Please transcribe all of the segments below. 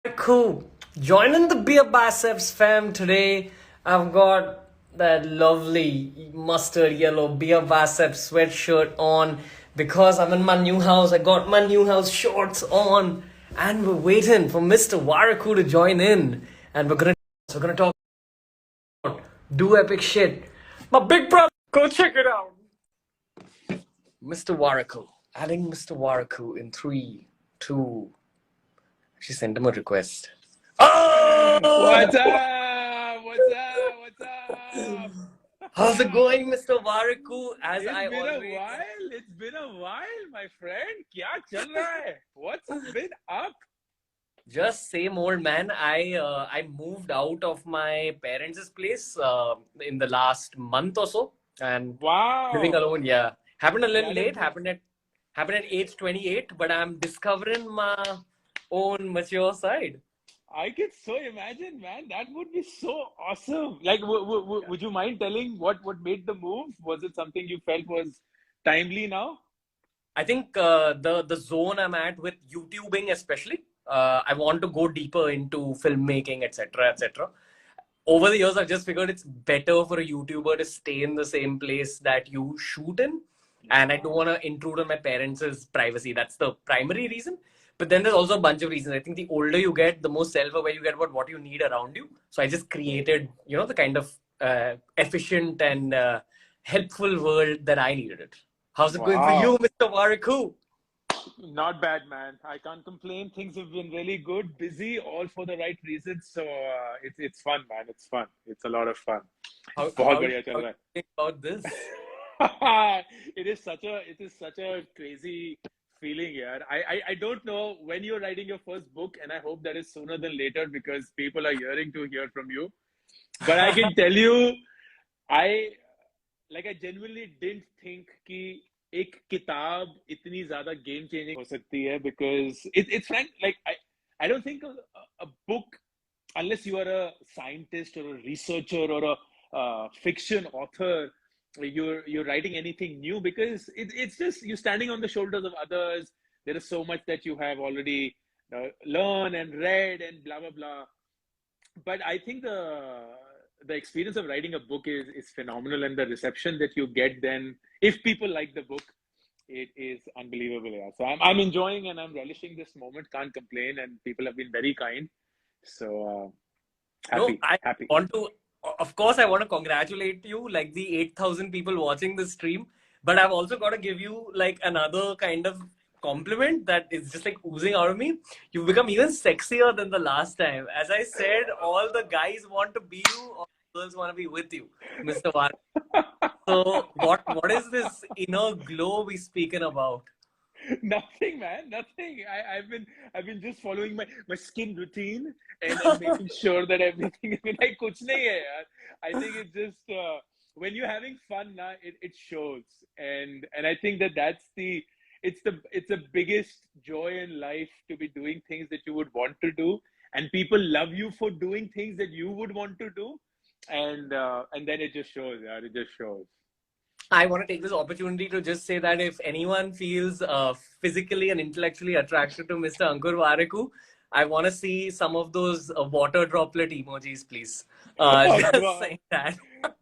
Cool. Joining the Beer Biceps fam today. I've got that lovely mustard yellow Beer Biceps sweatshirt on because I'm in my new house. I got my new house shorts on, and we're waiting for Mr. Waraku to join in. And we're gonna talk about do epic shit. My big brother, go check it out. Mr. Waraku. Adding Mr. Waraku in 3, 2. She sent him a request. Oh! What's up? What's up? What's up? How's it going, Mr. Waraku? As It's I been a always while. It's been a while, my friend. क्या चल रहा है? What's been up? just same old man. I moved out of my parents' place in the last month or so, and living Wow, alone. Yeah, happened a little that is late. Happened at age 28, but I'm discovering my own mature side. I can so imagine, man. That would be so awesome. Like, would you mind telling what made the move? Was it something you felt was timely now? I think the zone I'm at with YouTubing, especially, I want to go deeper into filmmaking, etc., etc. Over the years, I've just figured it's better for a YouTuber to stay in the same place that you shoot in, and I don't Yeah. want to intrude on my parents' privacy. That's the primary reason. But then there's also a bunch of reasons. I think the older you get, the more self-aware you get about what you need around you. So I just created, the kind of efficient and helpful world that I needed it. How's it going for you, Wow. Mr. Waraku? Not bad, man. I can't complain. Things have been really good, busy, all for the right reasons. So it's fun, man. It's fun. It's a lot of fun. How बहुत how बढ़िया how चल do रहा you think about this? है. It is such a crazy feeling, yeah. I don't know when you're writing your first book, and I hope that is sooner than later because people are yearning to hear from you. But I can tell you, I I genuinely didn't think कि एक किताब इतनी ज्यादा game changing हो सकती है because it's frank I don't think a book unless you are a scientist or a researcher or a fiction author you're writing anything new because it's just you're standing on the shoulders of others. There is so much that you have already learned and read and blah blah blah, but I think the experience of writing a book is phenomenal, and the reception that you get then, if people like the book, it is unbelievable. Yeah. So I'm enjoying and I'm relishing this moment. Can't complain, and people have been very kind. So No, happy, I happy. want to, of course, I want to congratulate you, like the 8,000 people watching this stream. But I've also got to give you like another kind of compliment that is just like oozing out of me. You've become even sexier than the last time. As I said, all the guys want to be you, all the girls want to be with you, Mr. Var. So what is this inner glow we speaking about? Nothing, man. Nothing. I've been just following my skin routine and making sure that everything. I mean, like kuch nahi hai, yaar. I think it's just when you're having fun, na, it shows, and I think that's the biggest joy in life to be doing things that you would want to do, and people love you for doing things that you would want to do, and then it just shows, yeah. It just shows. I want to take this opportunity to just say that if anyone feels physically and intellectually attracted to Mr. Ankur Wareku, I want to see some of those water droplet emojis, please. Oh Just God. saying that.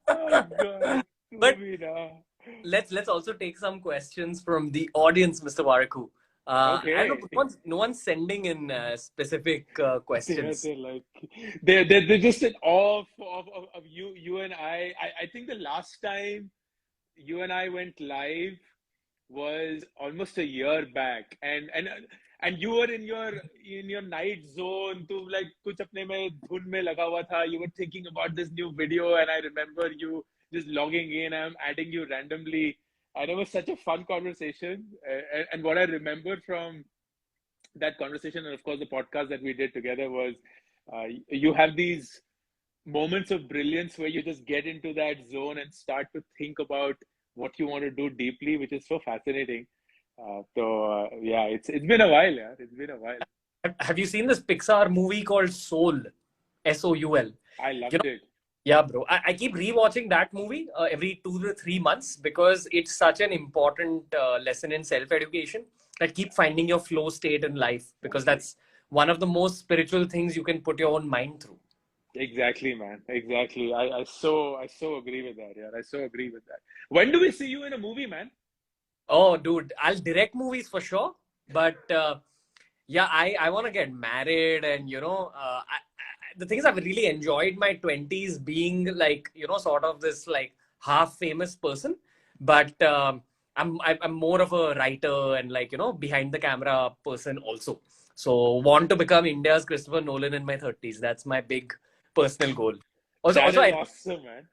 Oh God. तू But भी ना. let's also take some questions from the audience, Mr. Waraku. I don't know, Okay. no one's sending in specific questions. They're like they're just in awe of you and I think the last time you and I went live was almost a year back, and you were in your night zone to like कुछ अपने में धुन में लगा हुआ था. You were thinking about this new video, and I remember you just logging in. I'm adding you randomly, and it was such a fun conversation. And what I remember from that conversation, and of course the podcast that we did together, was you have these moments of brilliance where you just get into that zone and start to think about what you want to do deeply, which is so fascinating. Yeah, it's been a while, yeah. It's been a while. Have you seen this Pixar movie called Soul? Soul. I You loved know, it. yeah, bro. I keep rewatching that movie every 2 to 3 months because it's such an important lesson in self education. That keep finding your flow state in life because that's one of the most spiritual things you can put your own mind through. Exactly, man. Exactly. I so agree with that. Yeah, I so agree with that. When do we see you in a movie, man? Oh, dude, I'll direct movies for sure. But yeah, I want to get married, and the thing is, I've really enjoyed my 20s being like, sort of this like half famous person. But I'm more of a writer and like, behind the camera person also. So want to become India's Christopher Nolan in my 30s. That's my big personal goal. That Also, is I awesome, man.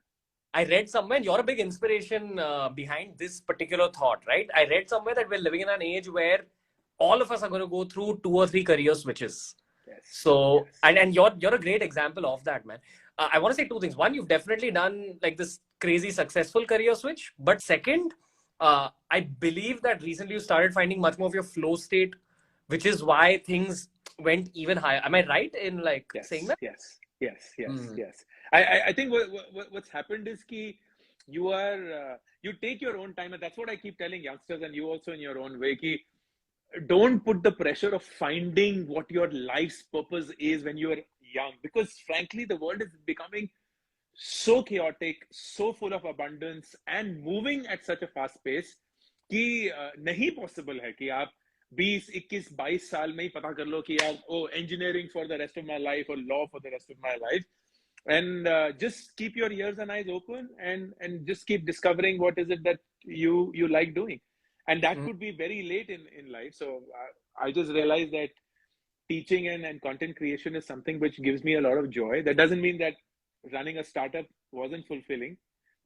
I read somewhere, and you're a big inspiration behind this particular thought, right? I read somewhere that we're living in an age where all of us are going to go through two or three career switches. Yes. So, Yes. and you're a great example of that, man. I want to say two things. One, you've definitely done like this crazy successful career switch. But second, I believe that recently you started finding much more of your flow state, which is why things went even higher. Am I right in like saying Yes. that? Yes. Yes. Yes. Mm. Yes. I think what's happened is ki you are you take your own time, and that's what I keep telling youngsters, and you also in your own way. Ki don't put the pressure of finding what your life's purpose is when you are young, because frankly, the world is becoming so chaotic, so full of abundance, and moving at such a fast pace कि नहीं possible है कि आप 20, 21, 22 साल में ही पता कर लो कि यार ओ engineering for the rest of my life or law for the rest of my life. And just keep your ears and eyes open, and just keep discovering what is it that you like doing, and that Mm. could be very late in life. So I just realized that teaching and content creation is something which gives me a lot of joy. That doesn't mean that running a startup wasn't fulfilling,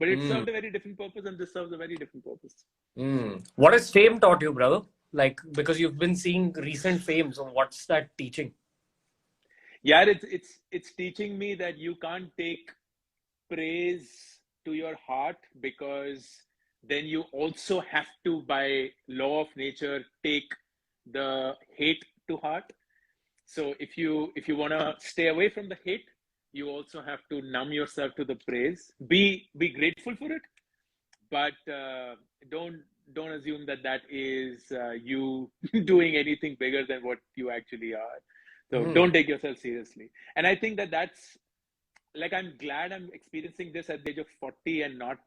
but it Mm. served a very different purpose, and this serves a very different purpose. Mm. What has fame taught you, brother? Like, because you've been seeing recent fame, so what's that teaching? Yeah, it's teaching me that you can't take praise to your heart, because then you also have to, by law of nature, take the hate to heart. So if you want to stay away from the hate, you also have to numb yourself to the praise. Be grateful for it, but don't don't assume that that is you doing anything bigger than what you actually are. So Mm. don't take yourself seriously. And I think that that's like, I'm glad I'm experiencing this at the age of 40 and not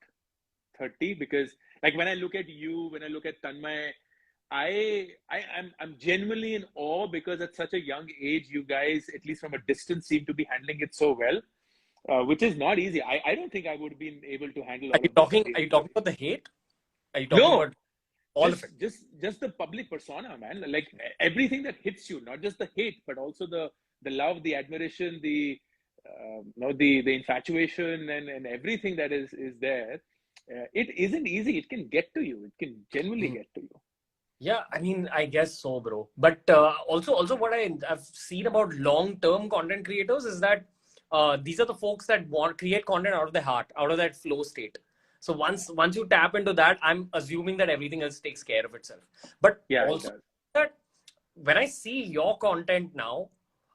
30, because like when I look at you, when I look at Tanmay, I'm genuinely in awe, because at such a young age, you guys, at least from a distance, seem to be handling it so well, which is not easy. I don't think I would have been able to handle Are all you of this talking? at the Are age you of talking 30. about the hate? Are you talking No, about all of just it? just just the public persona, man. Like everything that hits you, not just the hate, but also the love, the admiration, the no, the infatuation, and everything that is there. It isn't easy. It can get to you. It can genuinely Mm. get to you. Yeah, I mean, I guess so, bro. But also, what I've seen about long-term content creators is that these are the folks that want create content out of their heart, out of that flow state. So once you tap into that, I'm assuming that everything else takes care of itself. But Yeah, it also does. that when I see your content now,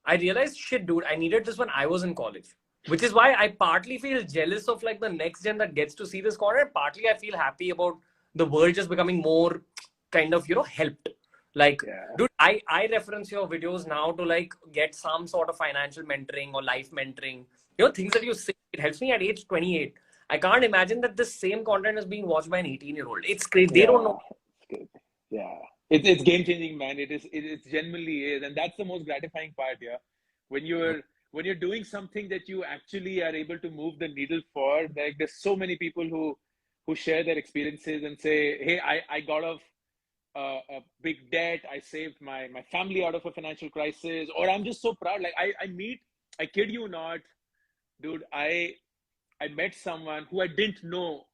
I realize, shit, dude, I needed this when I was in college. Which is why I partly feel jealous of like the next gen that gets to see this content. Partly I feel happy about the world just becoming more kind of, helped. Like, Yeah. dude, I reference your videos now to like get some sort of financial mentoring or life mentoring. Things that you say, it helps me at age 28. I can't imagine that this same content is being watched by an 18-year-old. It's crazy. They don't Yeah, know. it's good. Yeah, it's game changing, man. It genuinely is, and that's the most gratifying part. Yeah, when you're doing something that you actually are able to move the needle for. Like there's so many people who share their experiences and say, "Hey, I got off a big debt. I saved my family out of a financial crisis," or "I'm just so proud." Like I meet, I kid you not, dude. I met someone who I didn't know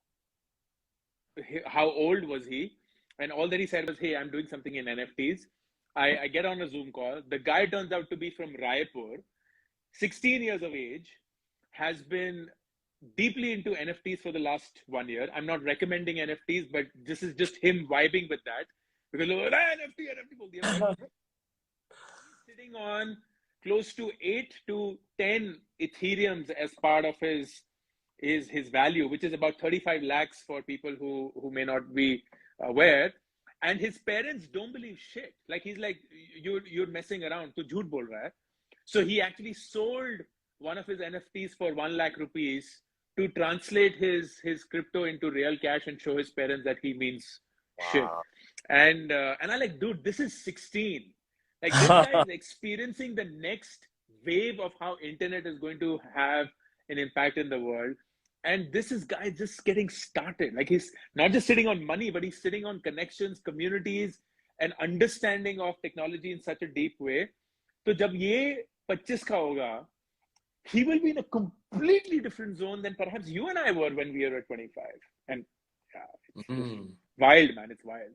how old was he, and all that he said was, "Hey, I'm doing something in NFTs." I get on a Zoom call. The guy turns out to be from Raipur, 16 years of age, has been deeply into NFTs for the last 1 year. I'm not recommending NFTs, but this is just him vibing with that, because NFT बोल दिया, but he's sitting on close to 8 to 10 Ethereums as part of his value, which is about 35 lakhs for people who may not be aware. And his parents don't believe shit. Like he's like, you're messing around. Tu jhoot bol raha hai. So he actually sold one of his NFTs for 1 lakh rupees to translate his crypto into real cash and show his parents that he means shit. Wow. And I like, dude, this is 16. Like this guy is experiencing the next wave of how internet is going to have an impact in the world. And this is guy just getting started. Like he's not just sitting on money, but he's sitting on connections, communities, and understanding of technology in such a deep way. So जब ये 25 का होगा, he will be in a completely different zone than perhaps you and I were when we were at 25. And yeah, it's wild, man. It's wild.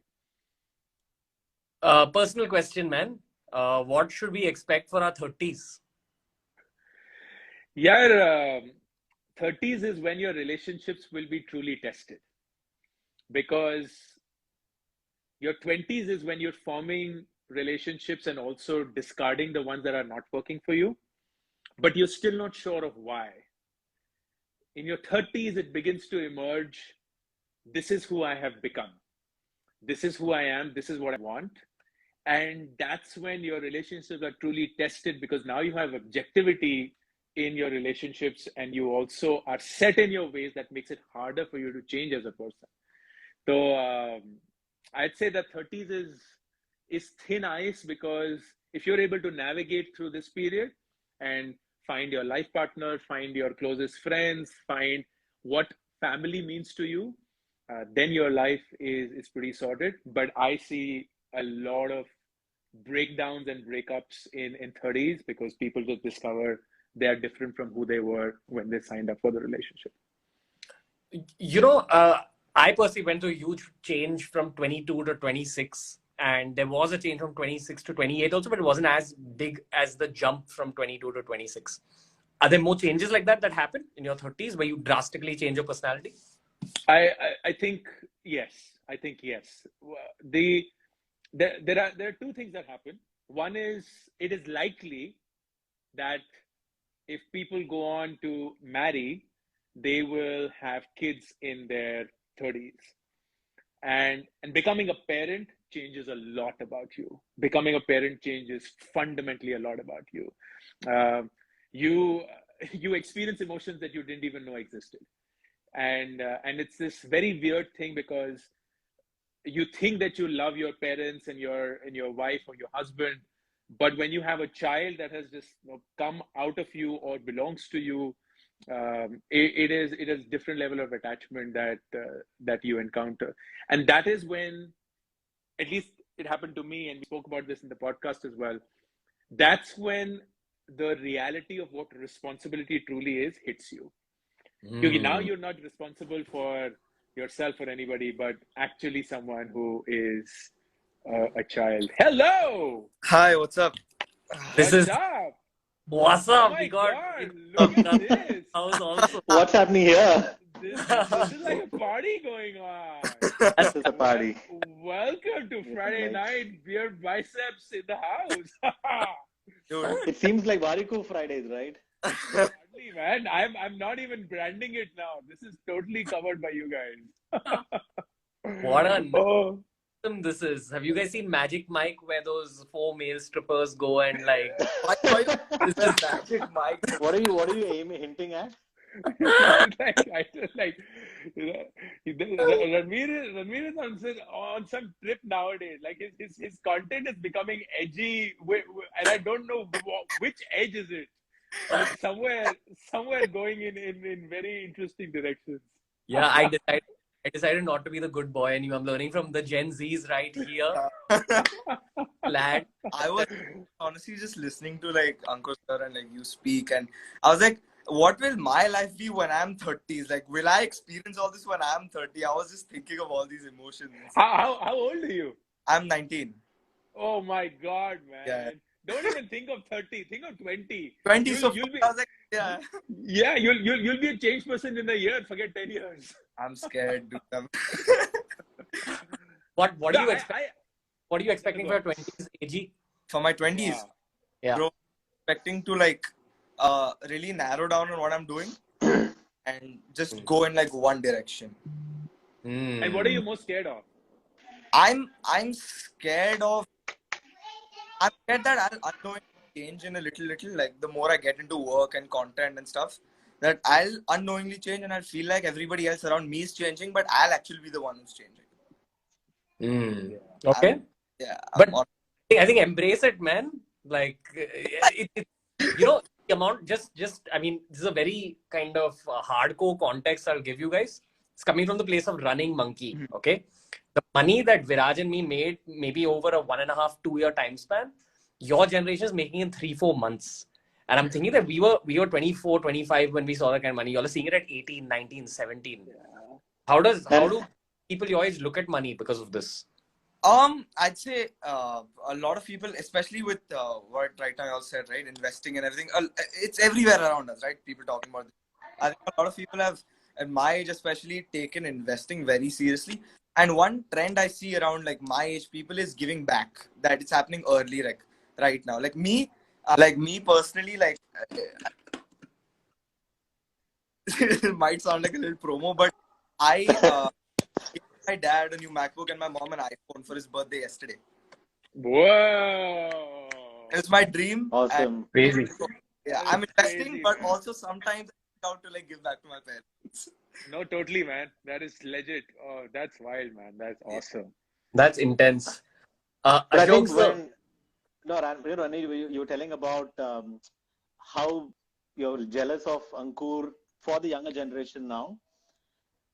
Personal question, man. What should we expect for our 30s? Yeah, 30s is when your relationships will be truly tested. Because your 20s is when you're forming relationships and also discarding the ones that are not working for you, but you're still not sure of why. In your 30s, it begins to emerge. This is who I have become. This is who I am. This is what I want. And that's when your relationships are truly tested, because now you have objectivity in your relationships and you also are set in your ways that makes it harder for you to change as a person. So I'd say that 30s is thin ice, because if you're able to navigate through this period and find your life partner, find your closest friends, find what family means to you, then your life is pretty sorted. But I see a lot of breakdowns and breakups in 30s because people just discover they are different from who they were when they signed up for the relationship. You know, I personally went through a huge change from 22 to 26. And there was a change from 26 to 28 also, but it wasn't as big as the jump from 22 to 26. Are there more changes like that happen in your 30s where you drastically change your personality? I think yes. I think yes. There are two things that happen. One is, it is likely that if people go on to marry, they will have kids in their 30s. And becoming a parent changes a lot about you. Becoming a parent changes fundamentally a lot about you. You experience emotions that you didn't even know existed, and it's this very weird thing, because you think that you love your parents and your wife or your husband, but when you have a child that has just come out of you or belongs to you, it is different level of attachment that you encounter. And that is when, at least it happened to me, and we spoke about this in the podcast as well, that's when the reality of what responsibility truly is hits you. Because now you're not responsible for yourself or anybody, but actually someone who is a child. Hello! Hi, what's up? What's up? What's up? Oh my We got God, look at this. house also. What's happening here? This is like a party going on. This is a party. Welcome to Friday night beer biceps in the house. Dude, It seems like Variku Fridays, right? Hardly, man. I'm not even branding it now. This is totally covered by you guys. What a Oh. system this is. Have you guys seen Magic Mike, where those 4 male strippers go and like this is Magic Mike. What are you hinting at? Ranveer is on some trip nowadays. Like his content is becoming edgy, and I don't know which edge is it. But it's somewhere going in very interesting directions. Yeah, I decided not to be the good boy anymore. I'm learning from the Gen Zs right here. Glad. I was honestly just listening to like Ankur sir and like you speak, and I was like, what will my life be when I'm 30s? Like, will I experience all this when I'm 30? I was just thinking of all these emotions. How old are you? I'm 19. Oh my God, man. Yeah. Don't even think of 30. Think of 20. 20, You'll so be, I was like, yeah. Yeah, you'll be a changed person in a year. Forget 10 years. I'm scared, dude. What are No, you expecting? What are you expecting for your 20s, AG? For my 20s, Wow. Yeah. bro, expecting to like really narrow down on what I'm doing and just go in like one direction. And what are you most scared of? I'm scared of. I'm scared that I'll unknowingly change in a little. Like the more I get into work and content and stuff, that I'll unknowingly change and I'll feel like everybody else around me is changing, but I'll actually be the one who's changing. Okay. Yeah, But I think embrace it, man. Like you know, the amount just I mean, this is a very kind of hardcore context I'll give you guys. It's coming from the place of running monkey. Okay, the money that Viraj and me made maybe over a 1.5, 2 year time span, your generation is making in 3, 4 months. And I'm thinking that we were 24, 25 when we saw that kind of money. Y'all are seeing it at 18, 19, 17. How do people your age look at money because of this? I'd say a lot of people, especially with what right now you all said, right, investing and everything. It's everywhere around us, right? People talking about this. I think a lot of people have, at my age especially, taken investing very seriously. And one trend I see around like my age people is giving back. That it's happening early, like right now. Like me personally, like it might sound like a little promo, but I gave my dad a new MacBook and my mom an iPhone for his birthday yesterday. Whoa! It was my dream. Awesome. Crazy. Yeah, That I'm is investing, crazy, but man. also sometimes I out to like give back to my parents. No, totally, man. That is legit. Oh, that's wild, man. That's awesome. That's intense. But I Ashok think sir. Ranveer, you were telling about how you're jealous of Ankur for the younger generation now.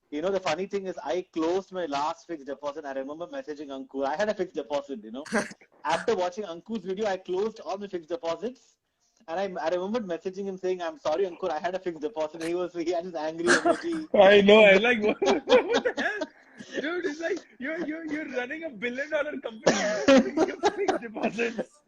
You know, the funny thing is, I closed my last fixed deposit. I remember messaging Ankur. I had a fixed deposit, you know. After watching Ankur's video, I closed all my fixed deposits. And I remembered messaging him saying, I'm sorry, Ankur, I had a fixed deposit. He had this angry emoji. I know. I like what the hell, dude? It's like you're running $1 billion company. You're having your fixed deposits.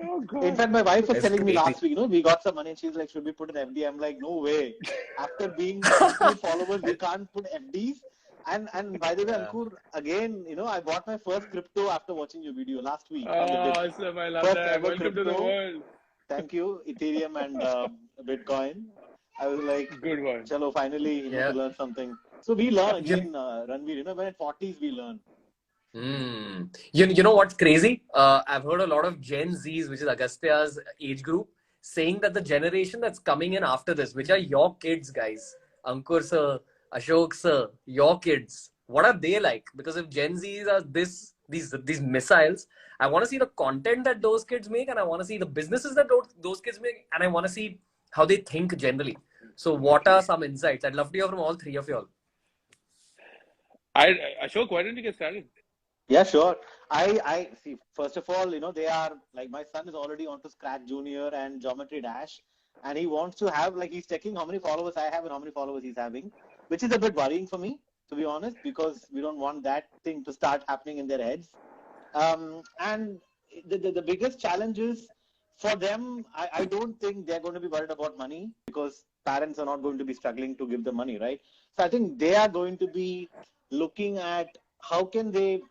Oh God. In fact, my wife was It's telling me crazy. last week, you know, we got some money and she's like, should we put an FD? I'm like, no way. After being 50 followers, we can't put FDs. And by the way, Ankur, again, you know, I bought my first crypto after watching your video last week on the dip. Awesome. I love First that. ever Welcome to the crypto. world. Thank you, Ethereum and Bitcoin. I was like, Good one. chalo, finally, you know, Yeah. to learn something. So we learn You- again, Ranveer, you know, when at 40s we learn. You know what's crazy? I've heard a lot of Gen Zs, which is Agastya's age group, saying that the generation that's coming in after this, which are your kids, guys, Ankur sir, Ashok sir, your kids, what are they like? Because if Gen Zs are these missiles, I want to see the content that those kids make, and I want to see the businesses that those kids make, and I want to see how they think generally. So, what are some insights? I'd love to hear from all three of y'all. Ashok, why don't you get started? Yeah, sure. I see. First of all, you know, they are like my son is already onto Scratch Junior and Geometry Dash, and he wants to have like he's checking how many followers I have and how many followers he's having, which is a bit worrying for me, to be honest, because we don't want that thing to start happening in their heads. And the biggest challenge is for them. I don't think they're going to be worried about money because parents are not going to be struggling to give them money, right? So I think they are going to be looking at how can they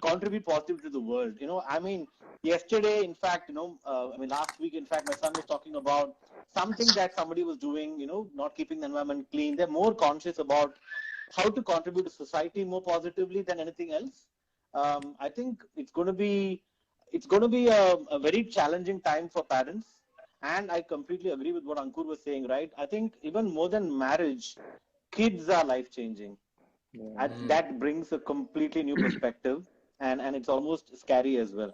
contribute positively to the world. You know, I mean, yesterday, in fact, you know, last week, in fact, my son was talking about something that somebody was doing, you know, not keeping the environment clean. They're more conscious about how to contribute to society more positively than anything else. I think it's going to be a very challenging time for parents. And I completely agree with what Ankur was saying, right? I think even more than marriage, kids are life changing. And that brings a completely new perspective, and it's almost scary as well.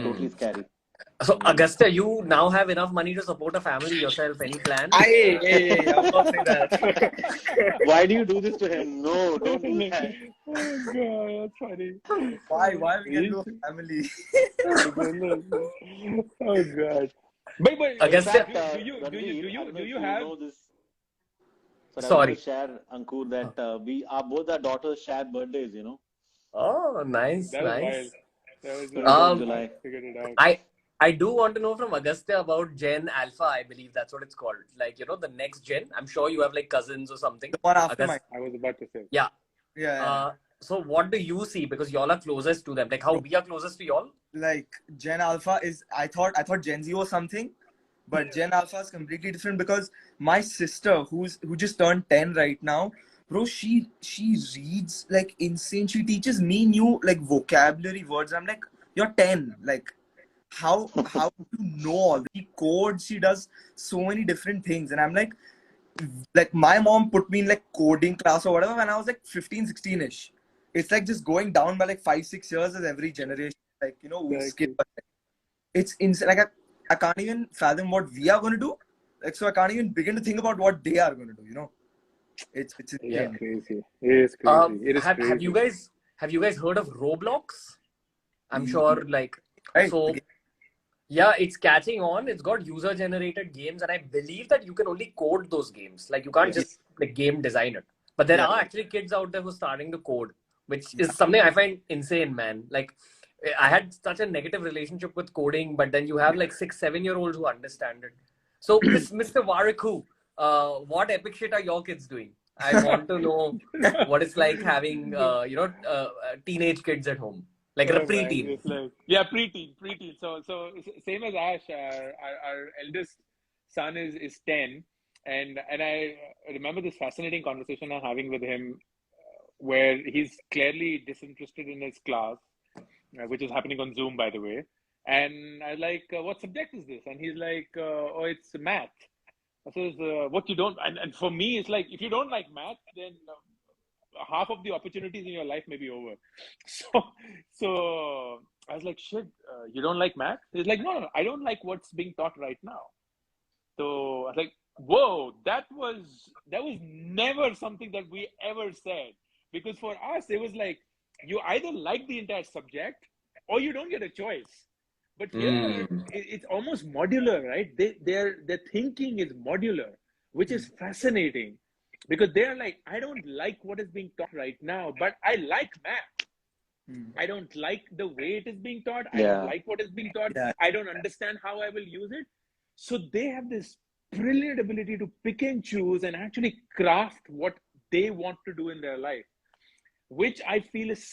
Totally scary. So, Agastya, you now have enough money to support a family yourself. Any plans? Hey, I'm not saying that. Why do you do this to him? No, don't do that. Oh God, that's funny. Why we get no family? Oh God. But Agastya, do you have? Know this? But I Sorry. want to share, Ankur, that both our daughters share birthdays. You know. Oh, nice, That was nice. wild. That was 23rd of I July. figured it out. I do want to know from Agastya about Gen Alpha. I believe that's what it's called. Like, you know, the next gen. I'm sure you have like cousins or something. The one after Agastya, mine. I was about to say. yeah. Yeah. So what do you see? Because y'all are closest to them. Like how we are closest to y'all. Like Gen Alpha is. I thought Gen Z was something, but Gen Alpha is completely different because my sister, who just turned 10 right now, bro, she reads like insane. She teaches me new like vocabulary words. I'm like, you're 10. Like, how do you know all this? She codes, she does so many different things. And I'm like my mom put me in like coding class or whatever when I was like 15, 16-ish. It's like just going down by like 5, 6 years as every generation, like, you know, we skip. Exactly. It's insane. Like I can't even fathom what we are going to do. Like, so I can't even begin to think about what they are going to do, you know? It's It's insane. crazy. It is crazy. It is Have you crazy. guys heard of Roblox? I'm sure, like, Right? so yeah, it's catching on. It's got user generated games, and I believe that you can only code those games. Like, you can't Yes. just like game design it. But there Yeah. are actually kids out there who are starting to code, which Yeah. is something I find insane, man. Like, I had such a negative relationship with coding, but then you have like 6, 7 year olds who understand it. So, Mr. Wariku, what epic shit are your kids doing? I want to know what it's like having, teenage kids at home, like a Oh man, preteen. it's like, yeah, preteen. So same as Ash, our eldest son is 10, and I remember this fascinating conversation I'm having with him, where he's clearly disinterested in his class, which is happening on Zoom, by the way. And I was like, what subject is this? And he's like, oh, it's math. I says, what you don't, and for me, it's like, if you don't like math, then half of the opportunities in your life may be over. So, so I was like, shit, you don't like math? He's like, no, I don't like what's being taught right now. So I was like, whoa, that was never something that we ever said. Because for us, it was like, you either like the entire subject or you don't get a choice. But here, it's almost modular, right? Their thinking is modular, which is fascinating, because they're like, I don't like what is being taught right now, but I like math. I don't like the way it is being taught. I don't Yeah. like what is being taught. Yeah. I don't understand how I will use it. So they have this brilliant ability to pick and choose and actually craft what they want to do in their life, which I feel is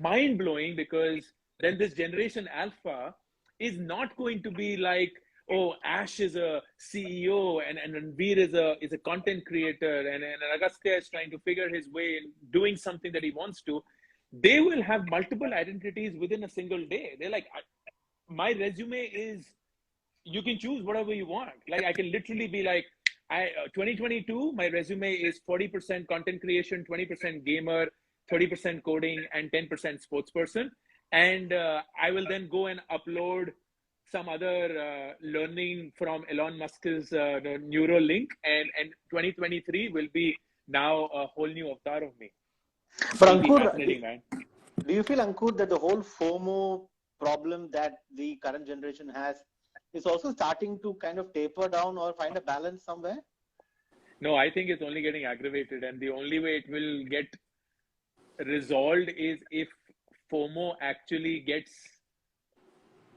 mind blowing, because then this generation alpha is not going to be like, oh, Ash is a CEO and Ranveer is a content creator and Agastya is trying to figure his way in doing something that he wants to. They will have multiple identities within a single day. They're like, my resume is, you can choose whatever you want. Like, I can literally be like, 2022, my resume is 40% content creation, 20% gamer, 30% coding, and 10% sports person. And I will then go and upload some other learning from Elon Musk's Neuralink, and 2023 will be now a whole new avatar of me. But It'll be Ankur, fascinating, man. do you feel, Ankur, that the whole FOMO problem that the current generation has is also starting to kind of taper down or find a balance somewhere? No, I think it's only getting aggravated, and the only way it will get resolved is if FOMO actually gets,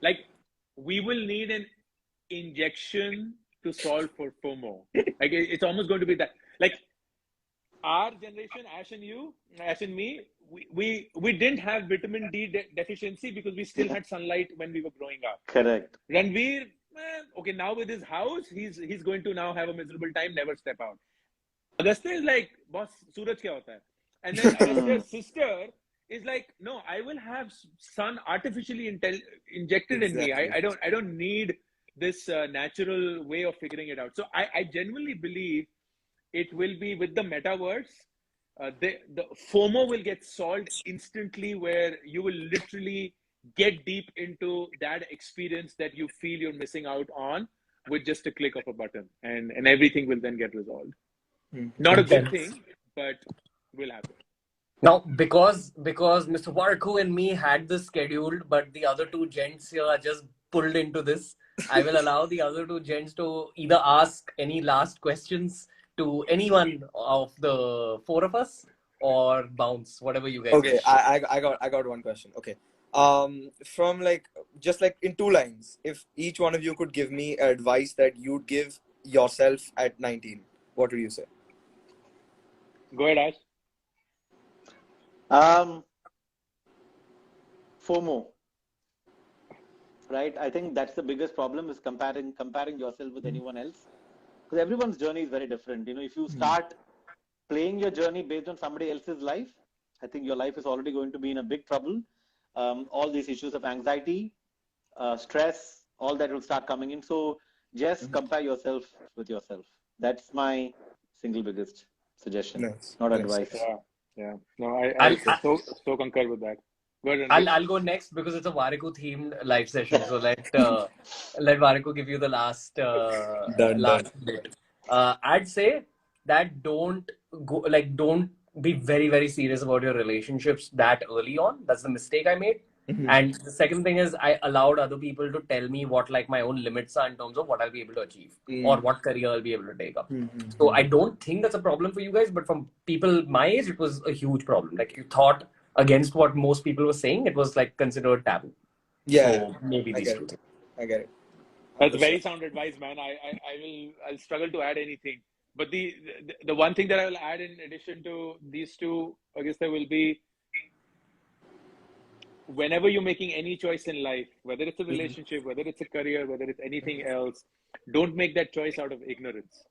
like, we will need an injection to solve for FOMO. Like, it's almost going to be that. Like, our generation, Ash and me, we didn't have vitamin D deficiency because we still had sunlight when we were growing up. Correct. Ranveer, okay, now with his house, he's going to now have a miserable time, never step out. Agastya is like, boss, Suraj kya hota hai? And then Agastya's sister is like, no, I will have sun artificially injected in me. I don't need this natural way of figuring it out. So I genuinely believe it will be with the metaverse. The FOMO will get solved instantly, where you will literally get deep into that experience that you feel you're missing out on with just a click of a button, and everything will then get resolved. Not a good thing, but will happen. Now, because Mr. Warku and me had this scheduled, but the other two gents here are just pulled into this, I will allow the other two gents to either ask any last questions to anyone of the four of us, or bounce, whatever you guys Okay, wish. I got one question. Okay. From like, just like in 2 lines, if each one of you could give me advice that you'd give yourself at 19, what would you say? Go ahead, Ash. FOMO, right? I think that's the biggest problem, is comparing yourself with anyone else, because everyone's journey is very different. You know, if you start playing your journey based on somebody else's life, I think your life is already going to be in a big trouble. All these issues of anxiety, stress, all that will start coming in. So just compare yourself with yourself. That's my single biggest suggestion, Nice, not nice. advice. Yeah. No, I I'll, so concur with that. Go ahead, I'll Ranveer. I'll go next because it's a Variku themed live session. So let Variku give you the Done, done. last bit. I'd say that don't be very very serious about your relationships that early on. That's the mistake I made. Mhm. And the second thing is I allowed other people to tell me what like my own limits are in terms of what I'll be able to achieve or what career I'll be able to take up. So I don't think that's a problem for you guys, but from people my age, it was a huge problem. Like you thought against what most people were saying, it was like considered taboo. Yeah, So maybe I these get two it. things. I get it. That's 100%. very sound advice, man. I'll struggle to add anything. But the one thing that I will add in addition to these two, I guess there will be whenever you're making any choice in life, whether it's a relationship, whether it's a career, whether it's anything else, don't make that choice out of ignorance.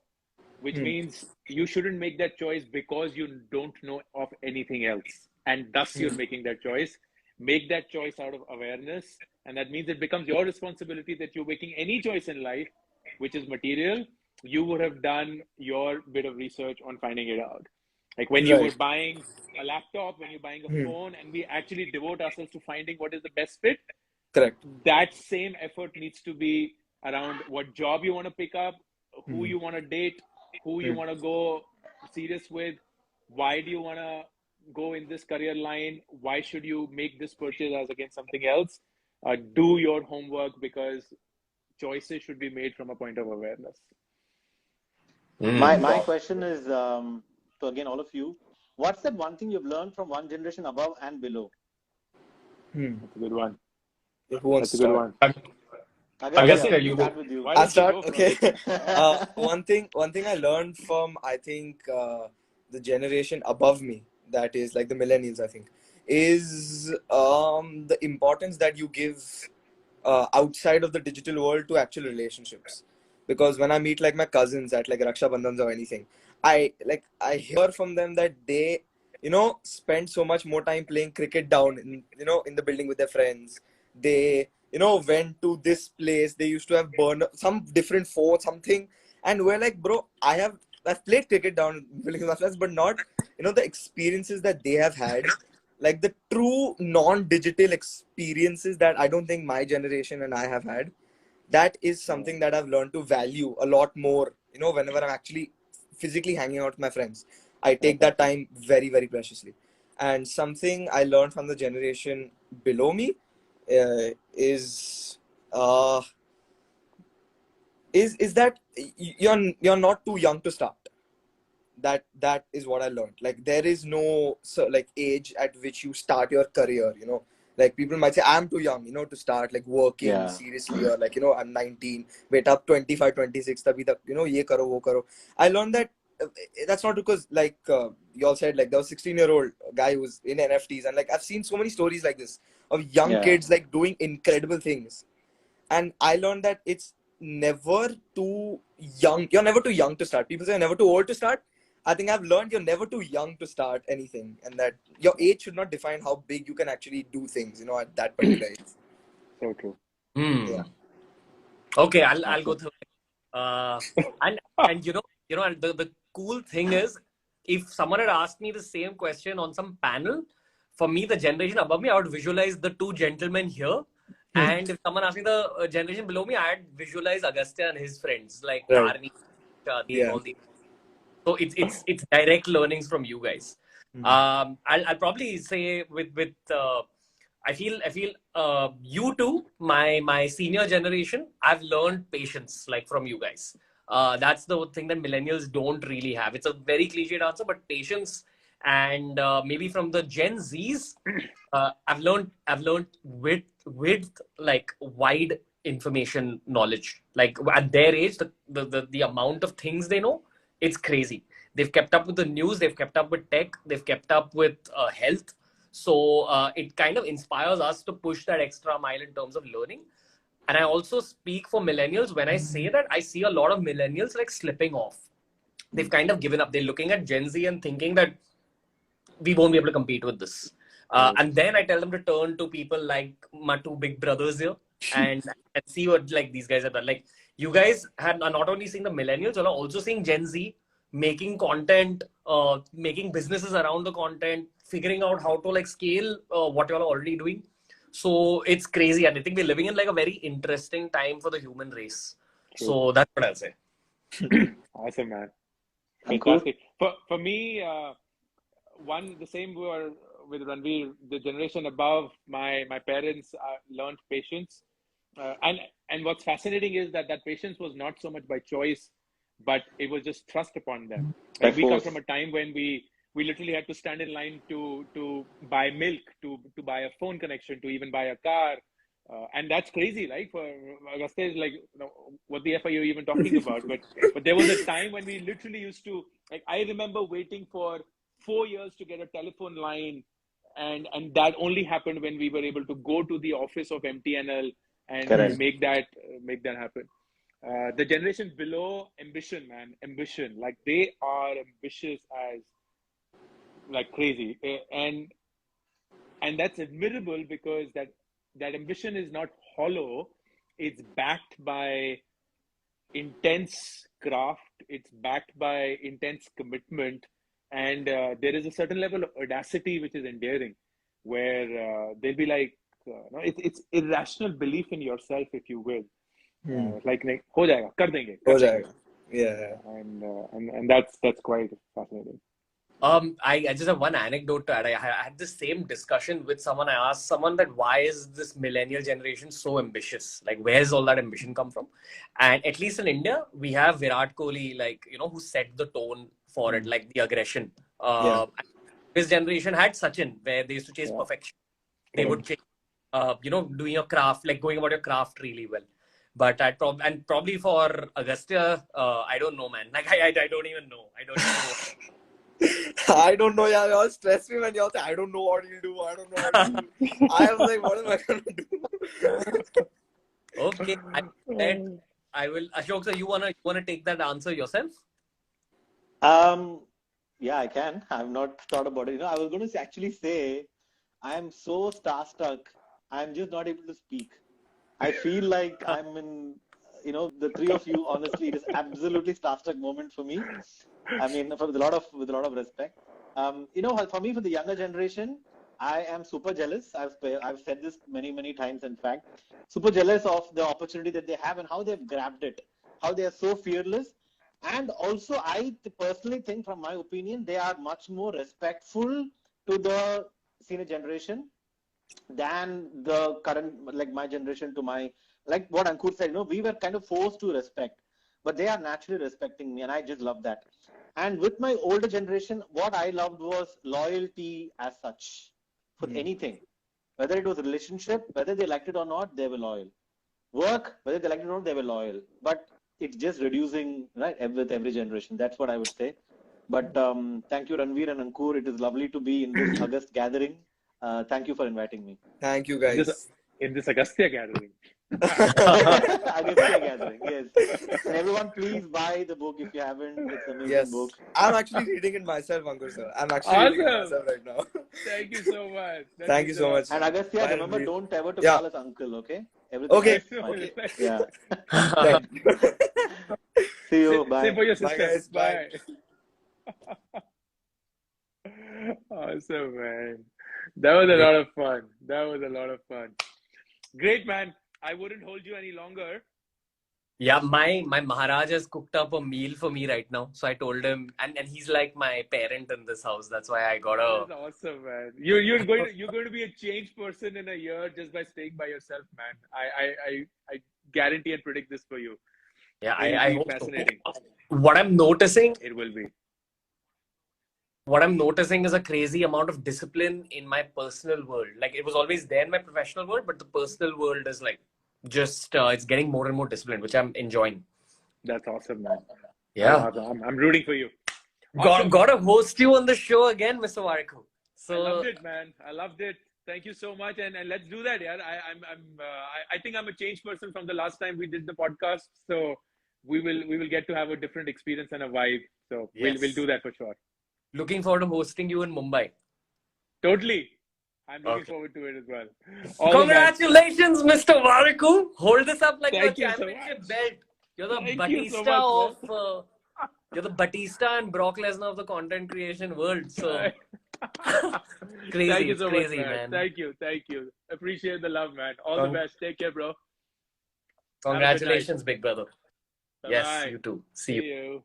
Which means you shouldn't make that choice because you don't know of anything else. And thus you're making that choice. Make that choice out of awareness. And that means it becomes your responsibility that you're making any choice in life, which is material, you would have done your bit of research on finding it out. Like when you were Right. buying a laptop, when you're buying a phone, and we actually devote ourselves to finding what is the best fit, Correct. that same effort needs to be around what job you want to pick up, who you want to date, who you want to go serious with, why do you want to go in this career line, why should you make this purchase as against something else. Do your homework because choices should be made from a point of awareness. My question is to again all of you. What's that one thing you've learned from one generation above and below? That's a good one. Who wants That's a to good start? one. Agastya, Let me you start go. with you. Why I'll don't you start. go Okay. first? One thing I learned from, I think, the generation above me, that is like the millennials, I think, is the importance that you give outside of the digital world to actual relationships. Because when I meet like my cousins at like Raksha Bandhans or anything, I hear from them that they spend so much more time playing cricket down in the building with their friends. They went to this place. They used to have burned some different fort, something, and we're like, bro, I've played cricket down building with my friends, but not the experiences that they have had, like the true non-digital experiences that I don't think my generation and I have had. That is something that I've learned to value a lot more. Whenever I'm actually physically hanging out with my friends, I take that time very, very preciously. And something I learned from the generation below me is uh, is that you're not too young to start. That is what I learned. Like there is no like age at which you start your career. Like people might say I'm too young, to start like working Yeah. seriously, or like I'm 19. Wait up 25, 26. Tabhi tak, ye karo wo karo. I learned that that's not because like you all said like there was 16-year-old guy who's in NFTs, and like I've seen so many stories like this of young Yeah. kids like doing incredible things. And I learned that it's never too young. You're never too young to start. People say you're never too old to start. I think I've learned you're never too young to start anything, and that your age should not define how big you can actually do things, at that particular age. So true. Yeah. Okay, I'll go Awesome. through it. And and the cool thing is, if someone had asked me the same question on some panel, for me the generation above me, I would visualize the two gentlemen here. And if someone asked me the generation below me, I'd visualize Agastya and his friends like Right. Dharni, Shadi, and Yeah. all these. So it's direct learnings from you guys. I'll probably say with I feel you two, my senior generation, I've learned patience like from you guys. That's the thing that millennials don't really have. It's a very cliched answer, but patience and maybe from the Gen Zs, I've learned with like wide information knowledge. Like at their age, the amount of things they know, it's crazy. They've kept up with the news, they've kept up with tech, they've kept up with health. So it kind of inspires us to push that extra mile in terms of learning. And I also speak for millennials when I say that I see a lot of millennials like slipping off. they've kind of given up. They're looking at Gen Z and thinking that we won't be able to compete with this. And then I tell them to turn to people like my two big brothers here and see what like these guys have done. Like you guys are not only seeing the millennials, you're also seeing Gen Z making content, making businesses around the content, figuring out how to like scale what you're already doing. So it's crazy, and I think we're living in like a very interesting time for the human race. True. So that's what I'll say. Awesome, man. Ankur? Fantastic. For me, the same were with Ranveer, the generation above my parents learned patience. And what's fascinating is that patience was not so much by choice, but it was just thrust upon them. By Like we come force. from a time when we literally had to stand in line to buy milk, to buy a phone connection, to even buy a car. And that's crazy, like for Augusta is like, what the F are you even talking about? But there was a time when we literally used to, like, I remember waiting for 4 years to get a telephone line, and that only happened when we were able to go to the office of MTNL and Correct. make that happen. The generation below, ambition, man, ambition. Like they are ambitious as like crazy, and that's admirable because that ambition is not hollow. It's backed by intense craft. It's backed by intense commitment, and there is a certain level of audacity which is endearing, where they'll be like, no, it's irrational belief in yourself, if you will. Like हो जाएगा, कर देंगे, हो कर देंगे. जाएगा. Yeah. And that's quite fascinating. I just have one anecdote to add. I had the same discussion with someone. I asked someone that why is this millennial generation so ambitious? Like, where's all that ambition come from? And at least in India, we have Virat Kohli, like, who set the tone for it, like the aggression. Yeah. This generation had Sachin, where they used to chase Yeah. perfection. They would chase, doing your craft, like going about your craft really well. But probably for Agastya, I don't know, man. Like, I don't even know. I don't even know. I don't know, yeah. You all stress me when you all say, I don't know what you'll do. I don't know what you'll do. I was like, what am I going to do? Okay, I will. Ashok, sir, you wanna take that answer yourself? Yeah, I can. I've not thought about it. I was going to actually say, I am so starstruck. I'm just not able to speak. I feel like I'm in, the three of you. Honestly, it is absolutely starstruck moment for me. I mean, with a lot of respect. For me, for the younger generation, I am super jealous. I've said this many times. In fact, super jealous of the opportunity that they have and how they've grabbed it. How they are so fearless, and also I personally think, from my opinion, they are much more respectful to the senior generation than the current, like my generation to my, like what Ankur said, we were kind of forced to respect, but they are naturally respecting me, and I just love that. And with my older generation, what I loved was loyalty as such for anything, whether it was a relationship, whether they liked it or not, they were loyal. Work, whether they liked it or not, they were loyal. But it's just reducing, right, with every generation. That's what I would say. But thank you, Ranveer and Ankur. It is lovely to be in this August gathering. Thank you for inviting me. Thank you, In guys. this Agastya gathering. Agastya gathering, yes. And everyone, please buy the book if you haven't. It's an amazing Yes. book. I'm actually reading it myself, Ankur sir. I'm actually reading it Awesome. myself right now. Thank you so much. That Thank you means so a lot, much. And man. Agastya, Bye, remember, Ranveer. don't ever to Yeah. call us uncle, okay? Everything Okay. else, fine. Okay. Yeah. Thank you. See you. Same Bye. for your Bye, sister. guys. Bye. Awesome, man. That was a lot of fun. That was a lot of fun. Great, man. I wouldn't hold you any longer. Yeah, my Maharaj has cooked up a meal for me right now. So I told him, and he's like my parent in this house. That's why I got That a. is awesome, man. You're going to be a changed person in a year just by staying by yourself, man. I guarantee and predict this for you. Yeah, It'll I be hope fascinating. so. What I'm noticing is a crazy amount of discipline in my personal world. Like it was always there in my professional world, but the personal world is like just it's getting more and more disciplined, which I'm enjoying. That's awesome, man. Yeah, I'm rooting for you. Awesome. got to host you on the show again, Mr. Wariku. I loved it, man. I loved it. Thank you so much, and let's do that, yeah. I think I'm a changed person from the last time we did the podcast. So we will get to have a different experience and a vibe. So we'll Yes. do that for sure. Looking forward to hosting you in Mumbai. Totally. I'm looking Okay. forward to it as well. All the best. Congratulations, Mr. Variku. Hold this up like Thank a you so championship much. belt. You're the Thank you so Batista much, of you're the Batista and Brock Lesnar of the content creation world. So man. crazy, Thank you it's so much, crazy, man. man. Thank you. Appreciate the love, man. All the Con- best. Take care, bro. Congratulations, big brother. Bye Yes, bye. you too. See See you. you.